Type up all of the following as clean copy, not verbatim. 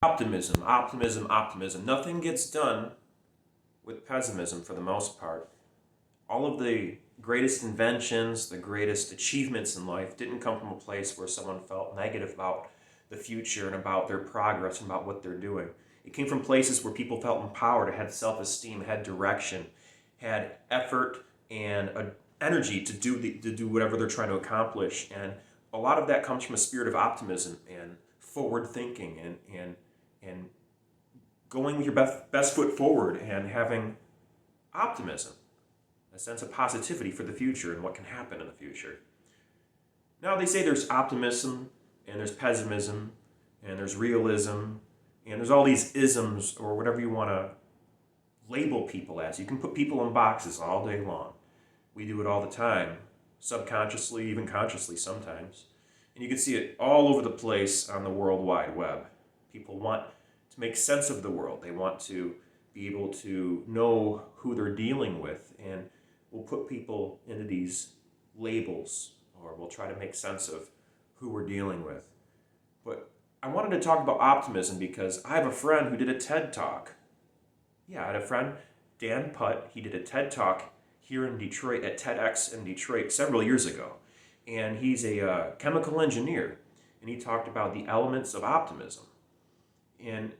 Optimism, optimism, optimism. Nothing gets done with pessimism for the most part. All of the greatest inventions, the greatest achievements in life didn't come from a place where someone felt negative about the future and about their progress and about what they're doing. It came from places where people felt empowered, had self-esteem, had direction, had effort and energy to do whatever they're trying to accomplish. And a lot of that comes from a spirit of optimism and forward thinking and going with your best foot forward and having optimism, a sense of positivity for the future and what can happen in the future. Now, they say there's optimism and there's pessimism and there's realism and there's all these isms or whatever you want to label people as. You can put people in boxes all day long. We do it all the time, subconsciously, even consciously sometimes. And you can see it all over the place on the World Wide Web. People want to make sense of the world. They want to be able to know who they're dealing with, and we'll put people into these labels, or we'll try to make sense of who we're dealing with. But I wanted to talk about optimism because I have a friend who did a TED Talk. Yeah, I had a friend, Dan Putt. He did a TED Talk here in Detroit, at TEDx in Detroit several years ago. And he's a chemical engineer, and he talked about the elements of optimism. And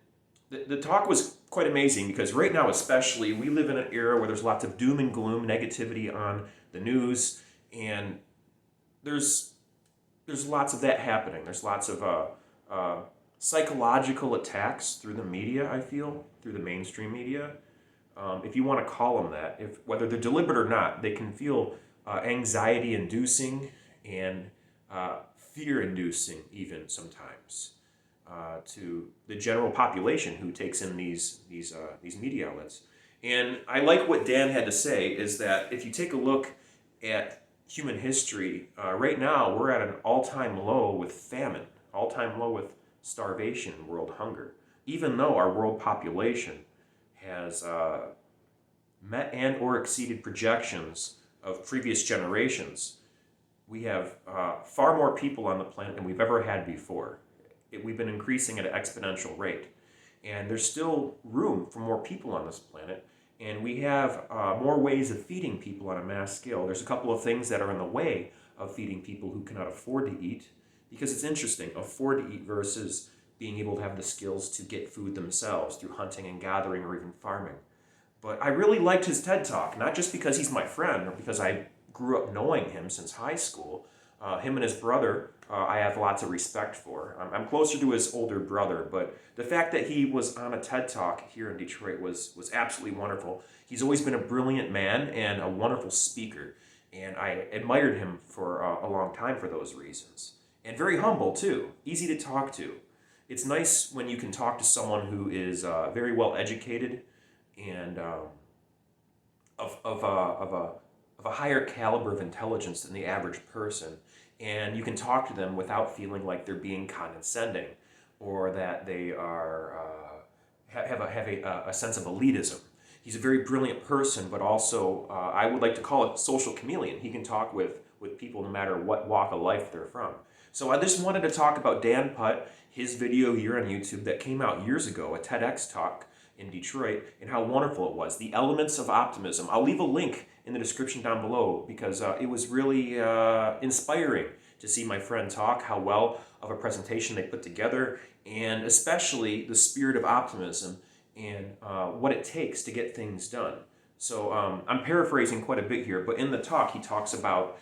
the talk was quite amazing because right now especially, we live in an era where there's lots of doom and gloom, negativity on the news, and there's lots of that happening. There's lots of psychological attacks through the media, I feel, through the mainstream media. If you want to call them that, whether they're deliberate or not, they can feel anxiety-inducing and fear-inducing even sometimes to the general population who takes in these media outlets. And I like what Dan had to say is that if you take a look at human history, right now we're at an all-time low with famine, all-time low with starvation and world hunger, even though our world population has met and or exceeded projections of previous generations. We have far more people on the planet than we've ever had before. We've been increasing at an exponential rate. And there's still room for more people on this planet. And we have more ways of feeding people on a mass scale. There's a couple of things that are in the way of feeding people who cannot afford to eat. Because it's interesting, afford to eat versus being able to have the skills to get food themselves through hunting and gathering or even farming. But I really liked his TED Talk, not just because he's my friend or because I grew up knowing him since high school. Him and his brother, I have lots of respect for. I'm closer to his older brother, but the fact that he was on a TED Talk here in Detroit was absolutely wonderful. He's always been a brilliant man and a wonderful speaker, and I admired him for a long time for those reasons. And very humble, too. Easy to talk to. It's nice when you can talk to someone who is very well educated and of a higher caliber of intelligence than the average person, and you can talk to them without feeling like they're being condescending or that they are have a sense of elitism. He's a very brilliant person, but also I would like to call it social chameleon. He can talk with people no matter what walk of life they're from. So I just wanted to talk about Dan Putt, his video here on YouTube that came out years ago, a TEDx talk in Detroit, and how wonderful it was. The elements of optimism. I'll leave a link in the description down below because it was really inspiring to see my friend talk, how well of a presentation they put together, and especially the spirit of optimism and what it takes to get things done. So I'm paraphrasing quite a bit here, but in the talk he talks about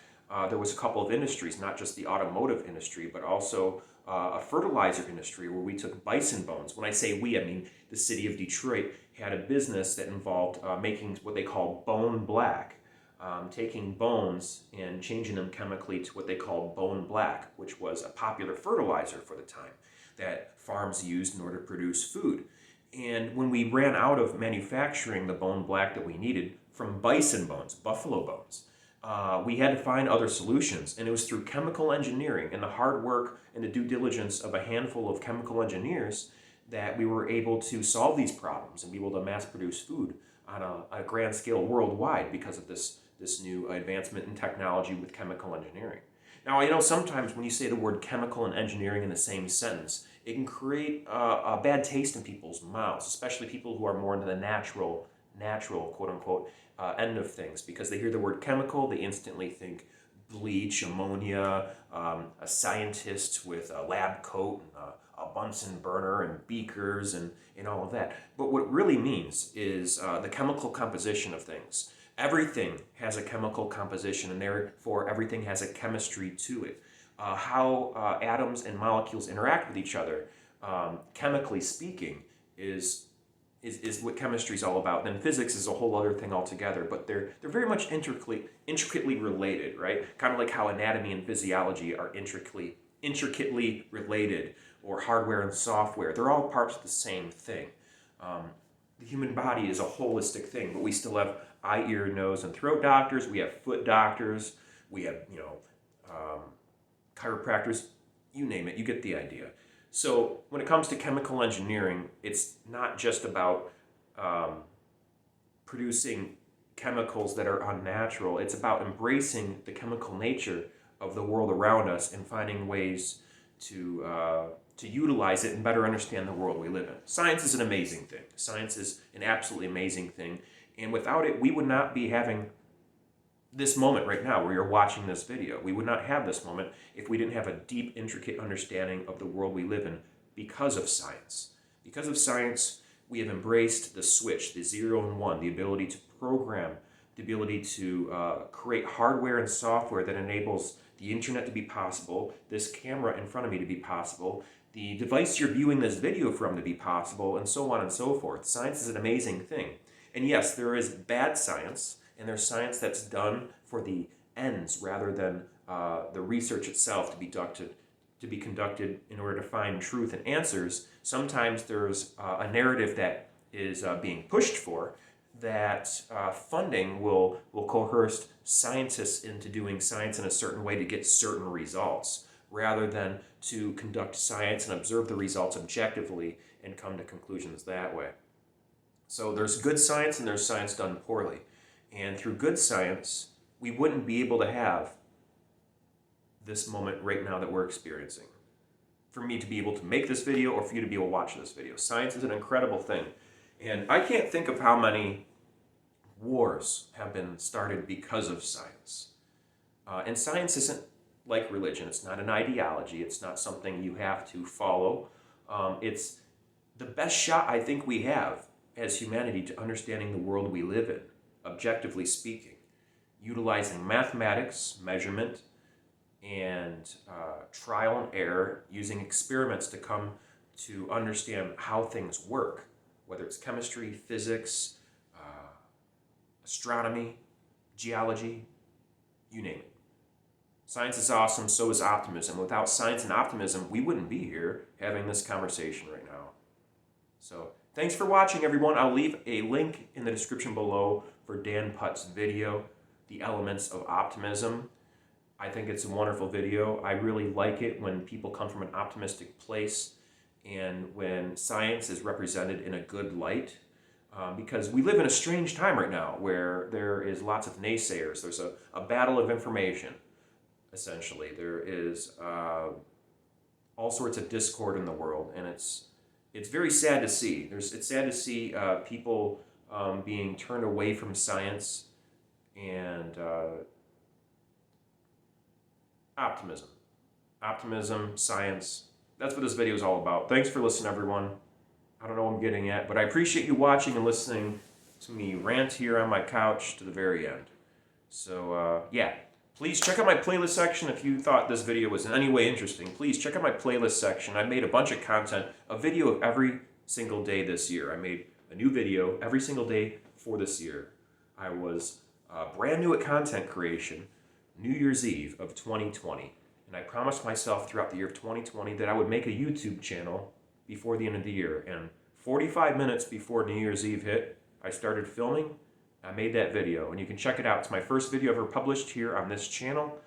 there was a couple of industries, not just the automotive industry, but also a fertilizer industry where we took bison bones. When I say we, I mean the city of Detroit had a business that involved making what they call bone black, taking bones and changing them chemically to what they called bone black, which was a popular fertilizer for the time that farms used in order to produce food. And when we ran out of manufacturing the bone black that we needed from bison bones, buffalo bones, we had to find other solutions, and it was through chemical engineering and the hard work and the due diligence of a handful of chemical engineers that we were able to solve these problems and be able to mass produce food on a grand scale worldwide because of this new advancement in technology with chemical engineering. Now, I know sometimes when you say the word chemical and engineering in the same sentence, It can create a bad taste in people's mouths, especially people who are more into the natural, quote unquote, end of things, because they hear the word chemical, they instantly think bleach, ammonia, a scientist with a lab coat, and a Bunsen burner, and beakers, and all of that. But what it really means is the chemical composition of things. Everything has a chemical composition, and therefore everything has a chemistry to it. How atoms and molecules interact with each other, chemically speaking, is what chemistry is all about. Then physics is a whole other thing altogether, but they're very much intricately related, right? Kind of like how anatomy and physiology are intricately related, or hardware and software. They're all parts of the same thing. The human body is a holistic thing, but we still have eye, ear, nose, and throat doctors. We have foot doctors. We have, chiropractors. You name it. You get the idea. So when it comes to chemical engineering, it's not just about producing chemicals that are unnatural. It's about embracing the chemical nature of the world around us and finding ways to utilize it and better understand the world we live in. Science is an amazing thing. Science is an absolutely amazing thing. And without it, we would not be having this moment right now where you're watching this video. We would not have this moment if we didn't have a deep, intricate understanding of the world we live in because of science. Because of science, we have embraced the switch, the 0 and 1, the ability to program, the ability to create hardware and software that enables the internet to be possible, this camera in front of me to be possible, the device you're viewing this video from to be possible, and so on and so forth. Science is an amazing thing. And yes, there is bad science, and there's science that's done for the ends rather than the research itself to be conducted in order to find truth and answers. Sometimes there's a narrative that is being pushed for that funding will coerce scientists into doing science in a certain way to get certain results, rather than to conduct science and observe the results objectively and come to conclusions that way. So there's good science and there's science done poorly. And through good science, we wouldn't be able to have this moment right now that we're experiencing. For me to be able to make this video, or for you to be able to watch this video. Science is an incredible thing. And I can't think of how many wars have been started because of science. And science isn't like religion. It's not an ideology. It's not something you have to follow. It's the best shot I think we have as humanity to understanding the world we live in, objectively speaking, utilizing mathematics, measurement, and trial and error, using experiments to come to understand how things work, whether it's chemistry, physics, astronomy, geology, you name it. Science is awesome, so is optimism. Without science and optimism, we wouldn't be here having this conversation right now. So, thanks for watching, everyone. I'll leave a link in the description below for Dan Putt's video, The Elements of Optimism. I think it's a wonderful video. I really like it when people come from an optimistic place and when science is represented in a good light. Because we live in a strange time right now where there is lots of naysayers. There's a battle of information, essentially. There is all sorts of discord in the world, and it's very sad to see. It's sad to see people being turned away from science and optimism. Optimism, science. That's what this video is all about. Thanks for listening, everyone. I don't know what I'm getting at, but I appreciate you watching and listening to me rant here on my couch to the very end. So, yeah. Please check out my playlist section if you thought this video was in any way interesting. Please check out my playlist section. I made a bunch of content, a video of every single day this year. I made a new video every single day for this year. I was brand new at content creation, New Year's Eve of 2020. And I promised myself throughout the year of 2020 that I would make a YouTube channel before the end of the year. And 45 minutes before New Year's Eve hit, I started filming. I made that video, and you can check it out. It's my first video ever published here on this channel,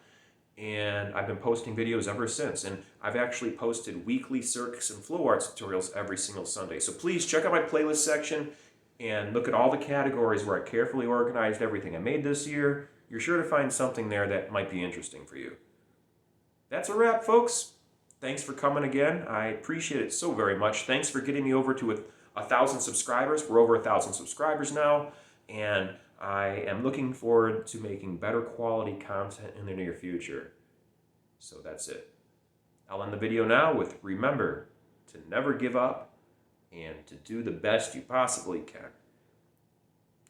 and I've been posting videos ever since. And I've actually posted weekly circus and flow arts tutorials every single Sunday. So please check out my playlist section and look at all the categories where I carefully organized everything I made this year. You're sure to find something there that might be interesting for you. That's a wrap, folks. Thanks for coming again. I appreciate it so very much. Thanks for getting me over to 1,000 subscribers. We're over 1,000 subscribers now, and I am looking forward to making better quality content in the near future. So that's it. I'll end the video now with remember to never give up and to do the best you possibly can.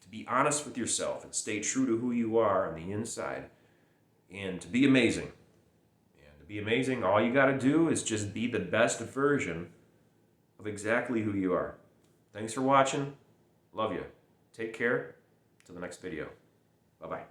To be honest with yourself and stay true to who you are on the inside, and to be amazing. And to be amazing, all you got to do is just be the best version of exactly who you are. Thanks for watching. Love you. Take care. Till the next video. Bye-bye.